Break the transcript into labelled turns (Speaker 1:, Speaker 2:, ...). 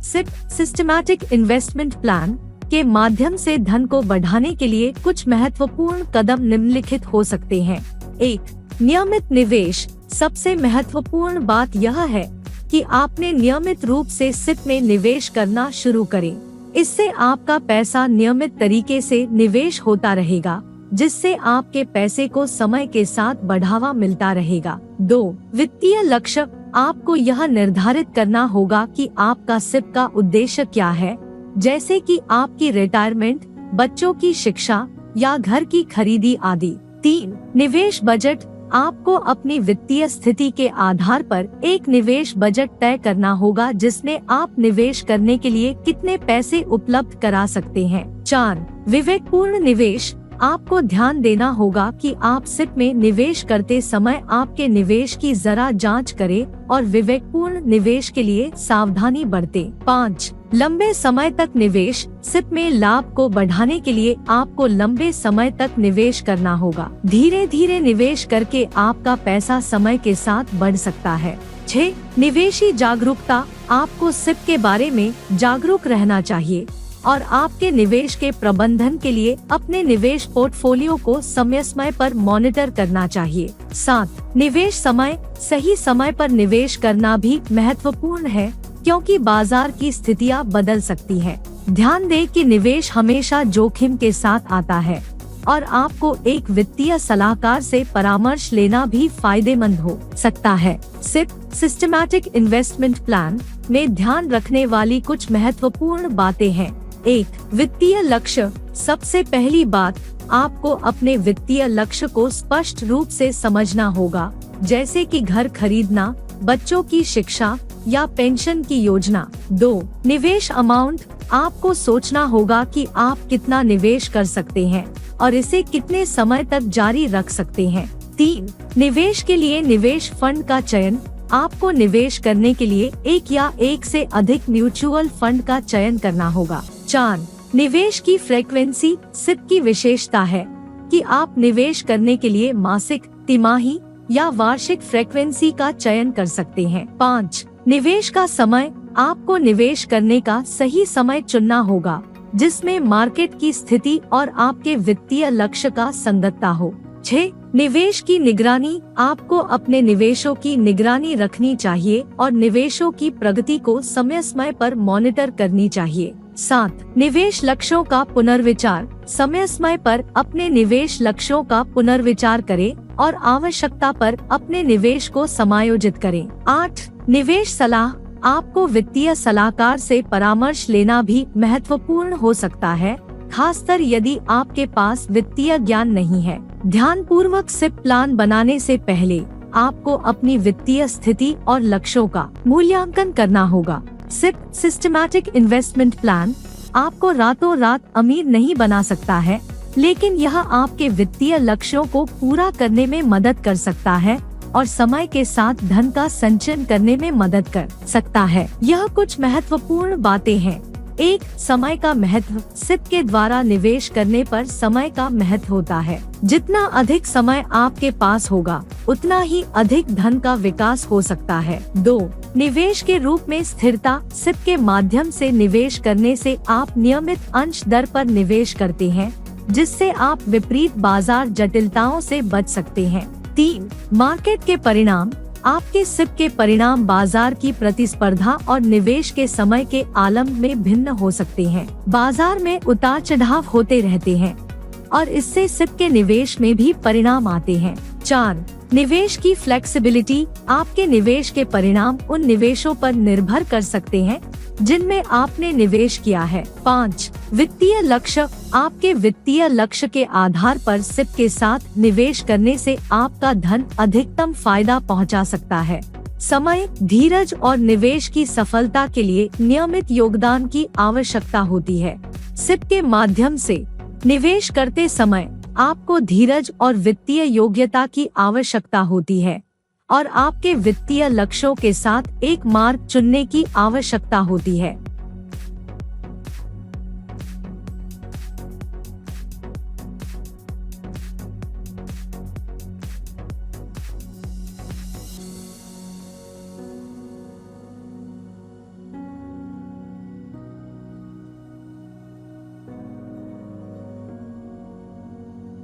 Speaker 1: SIP systematic investment plan के माध्यम से धन को बढ़ाने के लिए कुछ महत्वपूर्ण कदम निम्नलिखित हो सकते हैं। 1. नियमित निवेश। सबसे महत्वपूर्ण बात यह है कि आपने नियमित रूप से सिप में निवेश करना शुरू करें। इससे आपका पैसा नियमित तरीके से निवेश होता रहेगा, जिससे आपके पैसे को समय के साथ बढ़ावा मिलता रहेगा। 2. वित्तीय लक्ष्य। आपको यह निर्धारित करना होगा कि आपका सिप का उद्देश्य क्या है, जैसे कि आपकी रिटायरमेंट, बच्चों की शिक्षा या घर की खरीदी आदि। 3. निवेश बजट। आपको अपनी वित्तीय स्थिति के आधार पर एक निवेश बजट तय करना होगा, जिसमें आप निवेश करने के लिए कितने पैसे उपलब्ध करा सकते हैं। 4. विवेकपूर्ण निवेश। आपको ध्यान देना होगा कि आप सिप में निवेश करते समय आपके निवेश की जरा जांच करें और विवेकपूर्ण निवेश के लिए सावधानी बरतें। 5. लंबे समय तक निवेश। सिप में लाभ को बढ़ाने के लिए आपको लंबे समय तक निवेश करना होगा। धीरे धीरे निवेश करके आपका पैसा समय के साथ बढ़ सकता है। 6. निवेशी जागरूकता। आपको सिप के बारे में जागरूक रहना चाहिए और आपके निवेश के प्रबंधन के लिए अपने निवेश पोर्टफोलियो को समय समय पर मॉनिटर करना चाहिए। 7. निवेश समय। सही समय पर निवेश करना भी महत्वपूर्ण है, क्योंकि बाजार की स्थितियां बदल सकती हैं। ध्यान दें कि निवेश हमेशा जोखिम के साथ आता है और आपको एक वित्तीय सलाहकार से परामर्श लेना भी फायदेमंद हो सकता है। सिप सिस्टमैटिक इन्वेस्टमेंट प्लान में ध्यान रखने वाली कुछ महत्वपूर्ण बातें हैं। 1. वित्तीय लक्ष्य। सबसे पहली बात, आपको अपने वित्तीय लक्ष्य को स्पष्ट रूप से समझना होगा, जैसे कि घर खरीदना, बच्चों की शिक्षा या पेंशन की योजना। 2. निवेश अमाउंट। आपको सोचना होगा कि आप कितना निवेश कर सकते हैं और इसे कितने समय तक जारी रख सकते हैं। 3. निवेश के लिए निवेश फंड का चयन। आपको निवेश करने के लिए एक या एक से अधिक म्यूचुअल फंड का चयन करना होगा। 4. निवेश की फ्रीक्वेंसी। सिप की विशेषता है कि आप निवेश करने के लिए मासिक, तिमाही या वार्षिक फ्रीक्वेंसी का चयन कर सकते हैं। 5. निवेश का समय। आपको निवेश करने का सही समय चुनना होगा, जिसमें मार्केट की स्थिति और आपके वित्तीय लक्ष्य का संगतता हो। 6. निवेश की निगरानी। आपको अपने निवेशों की निगरानी रखनी चाहिए और निवेशों की प्रगति को समय समय पर मॉनिटर करनी चाहिए। 7. निवेश लक्ष्यों का पुनर्विचार। समय समय पर अपने निवेश लक्ष्यों का पुनर्विचार करें और आवश्यकता पर अपने निवेश को समायोजित करें। 8. निवेश सलाह। आपको वित्तीय सलाहकार से परामर्श लेना भी महत्वपूर्ण हो सकता है, खासकर यदि आपके पास वित्तीय ज्ञान नहीं है। ध्यानपूर्वक सिप प्लान बनाने से पहले आपको अपनी वित्तीय स्थिति और लक्ष्यों का मूल्यांकन करना होगा। सिप सिस्टमैटिक इन्वेस्टमेंट प्लान आपको रातों रात अमीर नहीं बना सकता है, लेकिन यह आपके वित्तीय लक्ष्यों को पूरा करने में मदद कर सकता है और समय के साथ धन का संचयन करने में मदद कर सकता है। यह कुछ महत्वपूर्ण बातें हैं। 1. समय का महत्व। सिप के द्वारा निवेश करने पर समय का महत्व होता है। जितना अधिक समय आपके पास होगा, उतना ही अधिक धन का विकास हो सकता है। 2. निवेश के रूप में स्थिरता। सिप के माध्यम से निवेश करने से आप नियमित अंश दर पर निवेश करते हैं, जिससे आप विपरीत बाजार जटिलताओं से बच सकते हैं। 3. मार्केट के परिणाम। आपके सिप के परिणाम बाजार की प्रतिस्पर्धा और निवेश के समय के आलम में भिन्न हो सकते हैं। बाजार में उतार चढ़ाव होते रहते हैं और इससे सिप के निवेश में भी परिणाम आते हैं। 4. निवेश की फ्लेक्सिबिलिटी। आपके निवेश के परिणाम उन निवेशों पर निर्भर कर सकते हैं जिनमें आपने निवेश किया है। 5. वित्तीय लक्ष्य। आपके वित्तीय लक्ष्य के आधार पर सिप के साथ निवेश करने से आपका धन अधिकतम फायदा पहुंचा सकता है। समय, धीरज और निवेश की सफलता के लिए नियमित योगदान की आवश्यकता होती है। सिप के माध्यम से निवेश करते समय आपको धीरज और वित्तीय योग्यता की आवश्यकता होती है और आपके वित्तीय लक्ष्यों के साथ एक मार्ग चुनने की आवश्यकता होती है।